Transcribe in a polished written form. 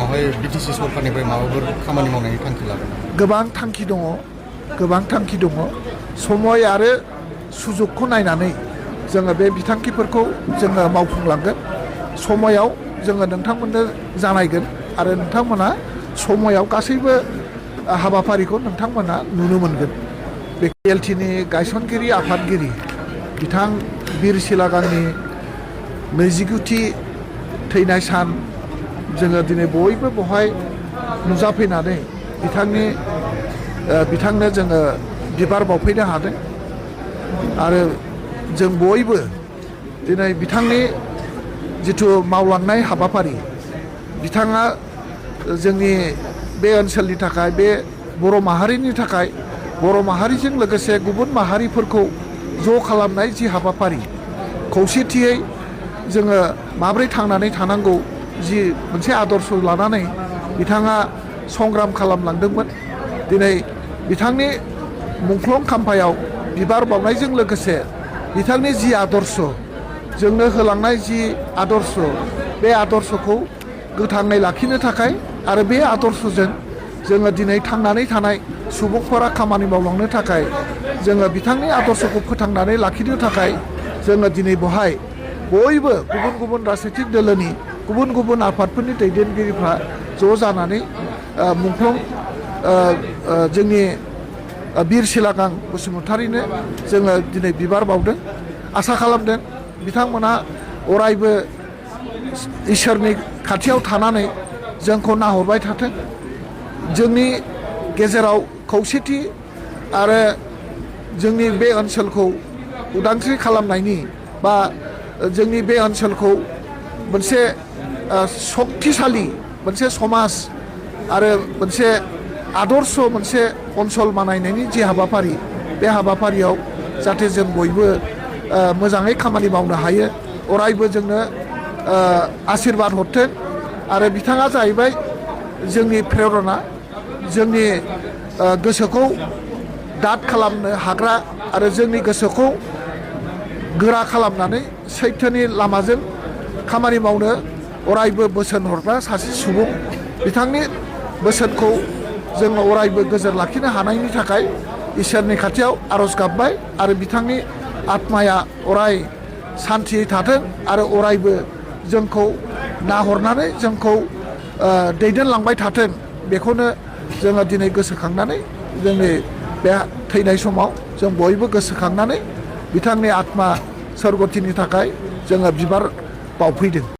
उनावहाय बिटिसि सरखारनिफ्राय माबाफोर खामानि मावनायनि थांखि लागोन? गोबां थांखि दङ समय आरो सुजुगखौ नायनानै जोङो बे बिथांखिफोरखौ जोङो मावफुंलांगोन। समायाव जोङो नोंथांमोननो जानायगोन आरो नोंथांमोना समायाव गासैबो हाबाफारिखौ नोंथांमोना नुनो मोनगोन। बे KLTनि गायसनगिरि आफादगिरि बिथां बिर सिलागांनि 29थि थैनाय सान जोङो दिनै बयबो बेवहाय नुजाफैनानै बिथांनो जोङो बिबार बावफैनो हादों आरो जों बयबो दिनै बिथांनि जिथु मावलांनाय हाबाफारि बिथाङा जोंनि बे ओनसोलनि थाखाय बे बर' माहारिनि थाखाय बर' माहारिजों लोगोसे गुबुन माहारिफोरखौ ज' खालामनाय जि हाबाफारि खौसेथियै जोङो माब्रै थांनानै थानांगौ जि मोनसे आदर्श लानानै बिथाङा संग्राम खालामलांदोंमोन। दिनै बिथांनि मुंख्लं खाम्फायाव बिबार बावनायजों लोगोसे बिथांनि जि आदर्श जोंनो होलांनाय जि आदर्श बे आदर्शखौ गोथाङै लाखिनो थाखाय आरो बे आदर्शजों जोङो दिनै थांनानै थानाय सुबुंफोरा खामानि मावलांनो थाखाय जोङो बिथांनि आदर्शखौ फोथांनानै लाखिनो थाखाय जोङो दिनै बेवहाय बयबो गुबुन गुबुन राजनितिक दोलोनि गुबुन गुबुन आफादफोरनि दैदेनगिरिफ्रा ज' जानानै मुंख्लं जोंनि बिर सिलागां बसुमतारिनो जोङो दिनै बिबार बावदों। आसा खालामदों बिथांमोना अरायबो इसोरनि खाथियाव थानानै जोंखौ नाहरबाय थाथों। जोंनि गेजेराव खौसेथि आरो जोंनि बे ओनसोलखौ उदांस्रि खालामनायनि बा जोंनि बे ओनसोलखौ मोनसे सक्तिशालि मोनसे समाज आरो मोनसे आदर्श मोनसे ओनसोल बानायनायनि जि हाबाफारि बे हाबाफारियाव जाहाथे जों बयबो मोजाङै खामानि मावनो हायो अरायबो जोंनो आशीर्बाद हरथों। आरो बिथाङा जाहैबाय जोंनि प्रेरणा जोंनि गोसोखौ दाद खालामनो हाग्रा आरो जोंनि गोसोखौ गोरा खालामनानै सैथोनि लामाजों खामानि मावनो अरायबो बोसोन हरग्रा सासे सुबुं। बिथांनि बोसोनखौ जोङो अरायबो गोजोर लाखिनो हानायनि थाखाय इसोरनि खाथियाव आर'ज गाबबाय आरो बिथांनि आत्माया अराय सान्थियै थाथों आरो अरायबो जोंखौ नाहरनानै जोंखौ दैदेनलांबाय थाथों बेखौनो जोङो दिनै गोसोखांनानै जोंनि बे थैनाय समाव जों बयबो गोसोखांनानै बिथांनि आत्मा सोरगोथिनि थाखाय जोङो बिबार बावफैदों।